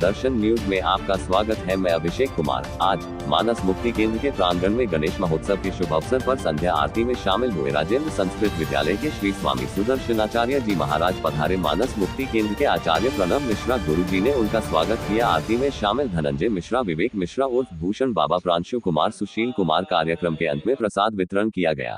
दर्शन news में आपका स्वागत है। मैं अभिषेक कुमार। आज मानस मुक्ति केंद्र के प्रांगण में गणेश महोत्सव के शुभ अवसर पर संध्या आरती में शामिल हुए राजेंद्र संस्कृत विद्यालय के श्री स्वामी सुदर्शनाचार्य जी महाराज पधारे। मानस मुक्ति केंद्र के आचार्य प्रणव मिश्रा गुरु जी ने उनका स्वागत किया। आरती में शामिल धनंजय मिश्रा, विवेक मिश्रा उर्फ भूषण बाबा, प्रांशु कुमार, सुशील कुमार। कार्यक्रम के अंत में प्रसाद वितरण किया गया।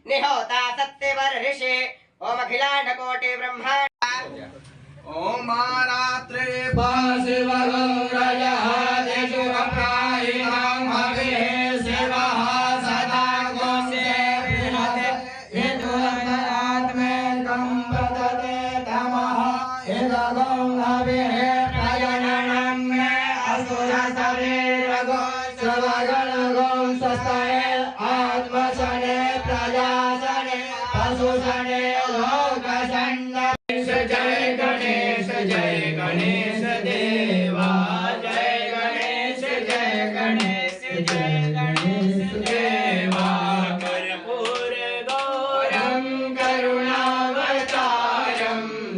निहोता सत्यवर ऋषि ओम अखिलांड कोटि ब्रह्मांड ओम रात्रे पाशिवरजः देशु अप्रायिणां हविः सेवः सदा गोसे विहते हेतुरत्मेकं प्रदते तमः इदगं हविः प्रजननं मे असुरशरीरगो सर्वगणगो स्वस्ताय आत्मसने प्रजासने पशुसने लोकसन्ने। जय गणेश देवा, जय गणेश देवा। कर्पूर गौरं करुणावतारं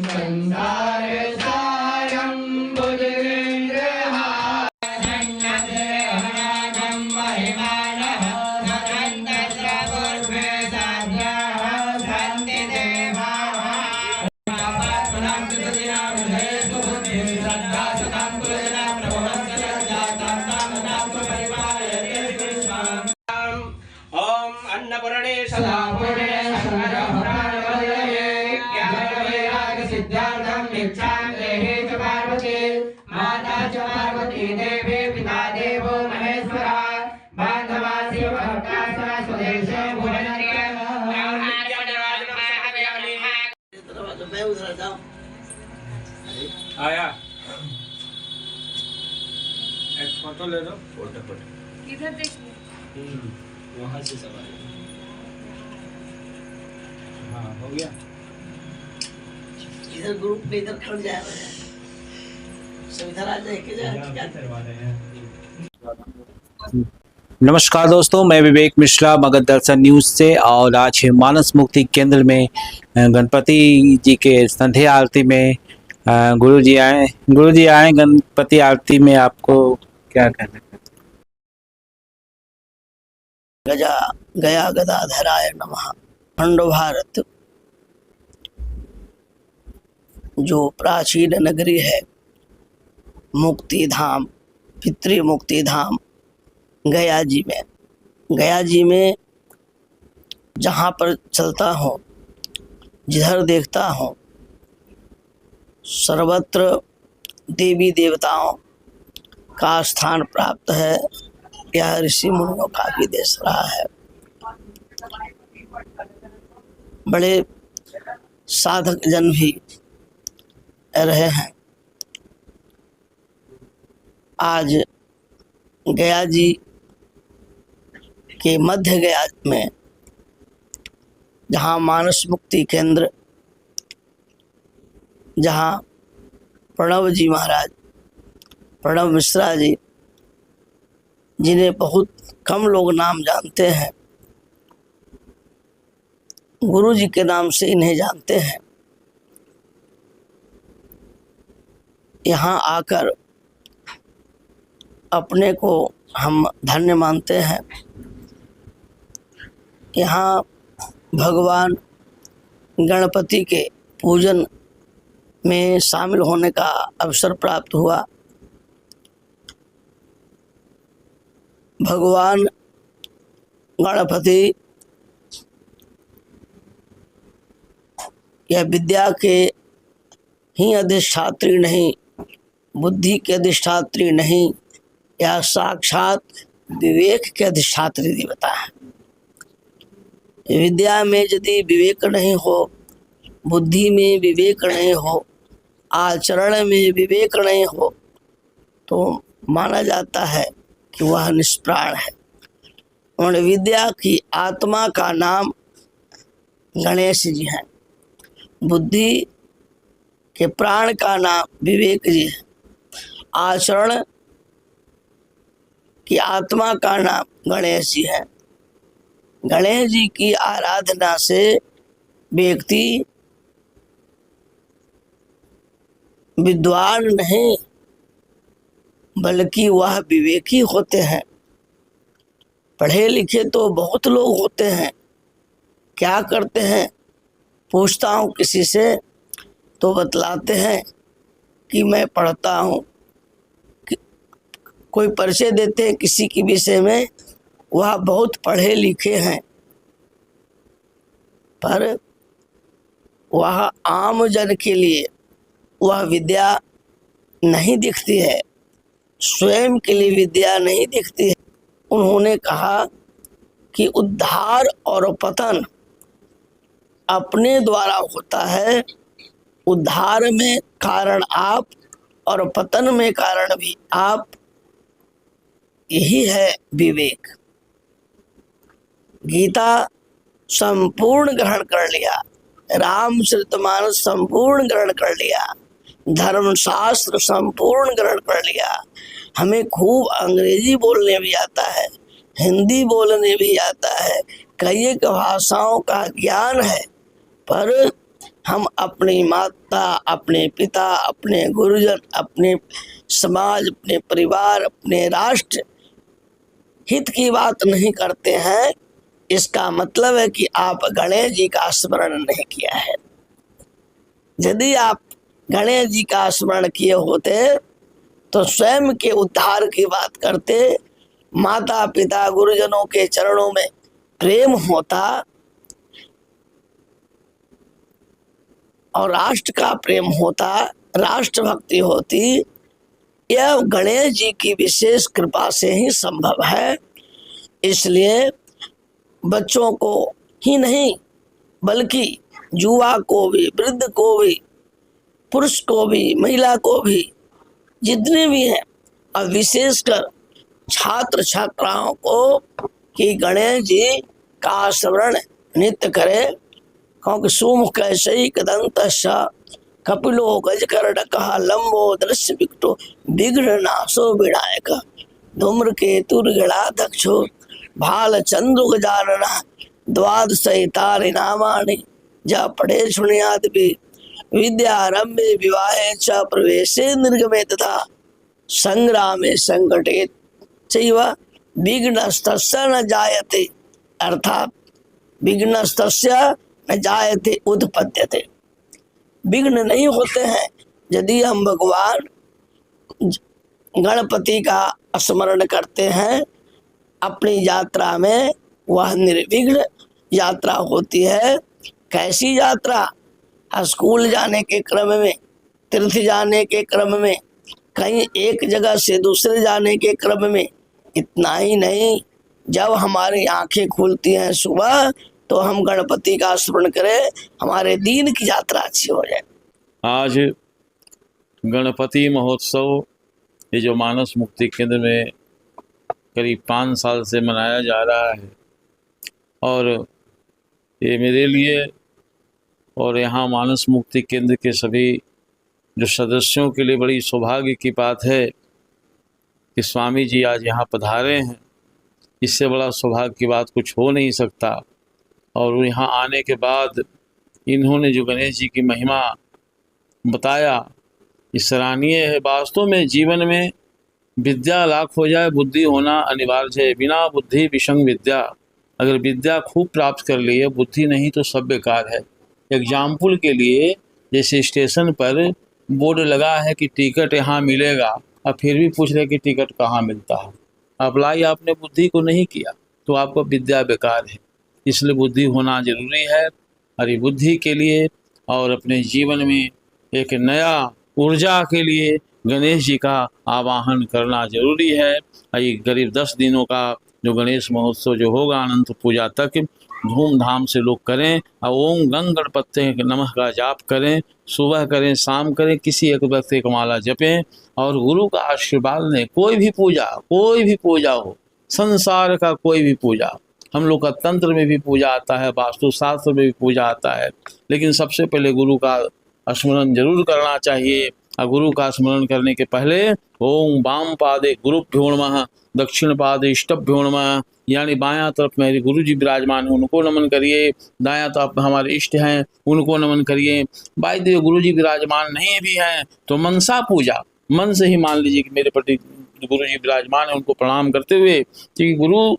संसार सारं भुजगेन्द्रहारं महिमानः सदन्तस्रगुर्भे साध्याः सन्ति देवाः। अन्नपूर्णे सदा पूर्णे सिद्धार्थं भिक्षां देहि च पार्वती माता च पार्वती देवी पिता देवो महेश्वरः बान्धवा शिवभक्ता स्वदेशे आया एक फोटो ले लो। किधर देखिए वहाँ से सब आए। हाँ हो गया। इधर ग्रुप में इधर खड़ जाए सब इधर आ जाए क्या करवा रहे हैं। नमस्कार दोस्तों, मैं विवेक मिश्रा मगध दर्शन न्यूज से। और आज मानस मुक्ति केंद्र में गणपति जी के संध्या आरती में गुरु जी आए गणपति आरती में आपको क्या कहना है? गया गदाधराय नमः। खंड भारत जो प्राचीन नगरी है, मुक्ति धाम, पितृ मुक्ति धाम गया जी में जहाँ पर चलता हूँ, जिधर देखता हूँ, सर्वत्र देवी देवताओं का स्थान प्राप्त है। यह ऋषि मुनियों का भी देश रहा है। बड़े साधक जन भी रहे हैं। आज गया जी के मध्य गया में जहाँ मानस मुक्ति केंद्र, जहाँ प्रणव जी महाराज, प्रणव मिश्रा जी, जिन्हें बहुत कम लोग नाम जानते हैं, गुरु जी के नाम से इन्हें जानते हैं, यहाँ आकर अपने को हम धन्य मानते हैं। यहाँ भगवान गणपति के पूजन में शामिल होने का अवसर प्राप्त हुआ। भगवान गणपति यह विद्या के ही अधिष्ठात्री नहीं, बुद्धि के अधिष्ठात्री नहीं, यह साक्षात विवेक के अधिष्ठात्री देवता है। विद्या में यदि विवेक नहीं हो, बुद्धि में विवेक नहीं हो, आचरण में विवेक नहीं हो, तो माना जाता है कि वह निष्प्राण है। और विद्या की आत्मा का नाम गणेश जी हैं। बुद्धि के प्राण का नाम विवेक जी है, आचरण की आत्मा का नाम गणेश जी है। गणेश जी की आराधना से व्यक्ति विद्वान नहीं बल्कि वह विवेकी होते हैं। पढ़े लिखे तो बहुत लोग होते हैं, क्या करते हैं पूछता हूँ किसी से तो बतलाते हैं कि मैं पढ़ता हूँ, कोई परिचय देते हैं किसी के विषय में, वह बहुत पढ़े लिखे हैं, पर वह आम जन के लिए वह विद्या नहीं दिखती है, स्वयं के लिए विद्या नहीं दिखती है। उन्होंने कहा कि उद्धार और पतन अपने द्वारा होता है, उद्धार में कारण आप और पतन में कारण भी आप, यही है विवेक। गीता संपूर्ण ग्रहण कर लिया, रामचरितमानस संपूर्ण ग्रहण कर लिया, धर्मशास्त्र संपूर्ण ग्रहण कर लिया। हमें खूब अंग्रेजी बोलने भी आता है, हिंदी बोलने भी आता है, कई एक भाषाओं का ज्ञान है, पर हम अपनी माता, अपने पिता, अपने गुरुजन, अपने समाज, अपने परिवार, अपने राष्ट्र हित की बात नहीं करते हैं। इसका मतलब है कि आप गणेश जी का स्मरण नहीं किया है। यदि आप गणेश जी का स्मरण किए होते तो स्वयं के उद्धार की बात करते, माता पिता गुरुजनों के चरणों में प्रेम होता और राष्ट्र का प्रेम होता, राष्ट्र भक्ति होती। यह गणेश जी की विशेष कृपा से ही संभव है। इसलिए बच्चों को ही नहीं बल्कि युवा को भी, वृद्ध को भी, पुरुष को भी, महिला को भी, जितने भी हैं, और विशेषकर छात्र छात्राओं को कि गणेश जी का स्मरण नित्य करें, क्योंकि सुमुख कैसे कदंत कपिलो गजकर्णकः लंबो दृश्य विकटो विघ्ननाशो विनायक धूम्रकेतुर्गणाध्यक्षो भालचंद्र गजाननः द्वादशैतानि नामानि ज पठे शृणुयात् विद्यारंभे विवाहे च प्रवेशे निर्गमे तथा संग्रामे संकटे चैव विघ्नस्तस्य न जायते, अर्थात विघ्नस्तस्य न जायते उत्पद्यते। विघ्न नहीं होते हैं यदि हम भगवान गणपति का स्मरण करते हैं। अपनी यात्रा में वह निर्विघ्न यात्रा होती है। कैसी यात्रा? स्कूल जाने के क्रम में, तीर्थ जाने के क्रम में, कहीं एक जगह से दूसरे जाने के क्रम में। इतना ही नहीं, जब हमारी आंखें खुलती हैं सुबह तो हम गणपति का स्मरण करें, हमारे दिन की यात्रा अच्छी हो जाए। आज गणपति महोत्सव ये जो मानस मुक्ति केंद्र में करीब 5 साल से मनाया जा रहा है, और ये मेरे लिए और यहाँ मानस मुक्ति केंद्र के सभी जो सदस्यों के लिए बड़ी सौभाग्य की बात है कि स्वामी जी आज यहाँ पधारे हैं। इससे बड़ा सौभाग्य की बात कुछ हो नहीं सकता। और यहाँ आने के बाद इन्होंने जो गणेश जी की महिमा बताया, ये सराहनीय है। वास्तव में जीवन में विद्या लाख हो जाए, बुद्धि होना अनिवार्य है। बिना बुद्धि विषम विद्या। अगर विद्या खूब प्राप्त कर ली है, बुद्धि नहीं तो सब बेकार है। एग्जाम्पल के लिए, जैसे स्टेशन पर बोर्ड लगा है कि टिकट यहाँ मिलेगा, अब फिर भी पूछ रहे कि टिकट कहाँ मिलता है। अप्लाई आपने बुद्धि को नहीं किया तो आपका विद्या बेकार है। इसलिए बुद्धि होना जरूरी है। और ये बुद्धि के लिए और अपने जीवन में एक नया ऊर्जा के लिए गणेश जी का आवाहन करना जरूरी है। ये करीब 10 दिनों का जो गणेश महोत्सव जो होगा अनंत पूजा तक, धूमधाम से लोग करें और ओम गंग गणपते नमः का जाप करें। सुबह करें, शाम करें, किसी एक वक्त एक माला जपें और गुरु का आशीर्वाद लें। कोई भी पूजा हो, संसार का कोई भी पूजा, हम लोग का तंत्र में भी पूजा आता है, वास्तुशास्त्र में भी पूजा आता है, लेकिन सबसे पहले गुरु का स्मरण जरूर करना चाहिए। और गुरु का स्मरण करने के पहले ओम वाम पादे गुरुभ्यो नमः, दक्षिण पादे इष्टभ्यो नमः, यानी बायां तरफ मेरे गुरु जी विराजमान हैं उनको नमन करिए, दायां तरफ हमारे इष्ट हैं उनको नमन करिए। बाई देव गुरु जी विराजमान नहीं भी हैं तो मनसा पूजा, मन से ही मान लीजिए कि मेरे प्रति गुरु जी विराजमान है, उनको प्रणाम करते हुए, क्योंकि गुरु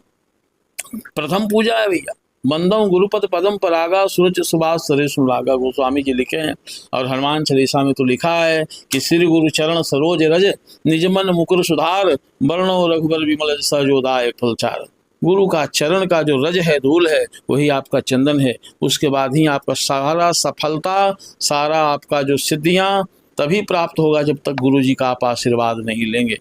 प्रथम पूजा है भैया। बंदों गुरुपद पदम परागा सूरज सुभाष सरे सुरागा, गोस्वामी जी लिखे हैं। और हनुमान चालीसा में तो लिखा है कि श्री गुरु चरण सरोज रज, निज मन मुकुर सुधार, वर्णो रघुबर विमल सहजोदाय फलचार। गुरु का चरण का जो रज है, धूल है, वही आपका चंदन है। उसके बाद ही आपका सारा सफलता, सारा आपका जो सिद्धियां तभी प्राप्त होगा जब तक गुरु जी का आप आशीर्वाद नहीं लेंगे।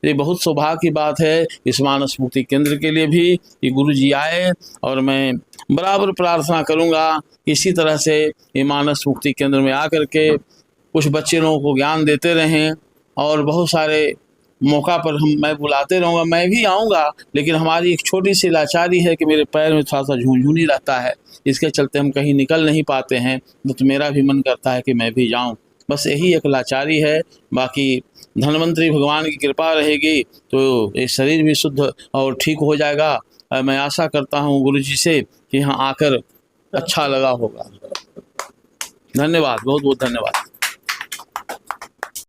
ये बहुत सौभाग्य की बात है इस मानस मुक्ति केंद्र के लिए भी कि गुरु जी आए, और मैं बराबर प्रार्थना करूंगा इसी तरह से ये मानस मुक्ति केंद्र में आकर के कुछ बच्चे लोगों को ज्ञान देते रहें, और बहुत सारे मौका पर मैं बुलाते रहूँगा, मैं भी आऊँगा। लेकिन हमारी एक छोटी सी लाचारी है कि मेरे पैर में थोड़ा सा झुनझुनी रहता है, इसके चलते हम कहीं निकल नहीं पाते हैं। तो मेरा भी मन करता है कि मैं भी जाऊँ, बस यही एक लाचारी है। बाकी धन्वंतरी भगवान की कृपा रहेगी तो ये शरीर भी शुद्ध और ठीक हो जाएगा। मैं आशा करता हूँ गुरु जी से कि यहाँ आकर अच्छा लगा होगा। धन्यवाद, बहुत बहुत धन्यवाद।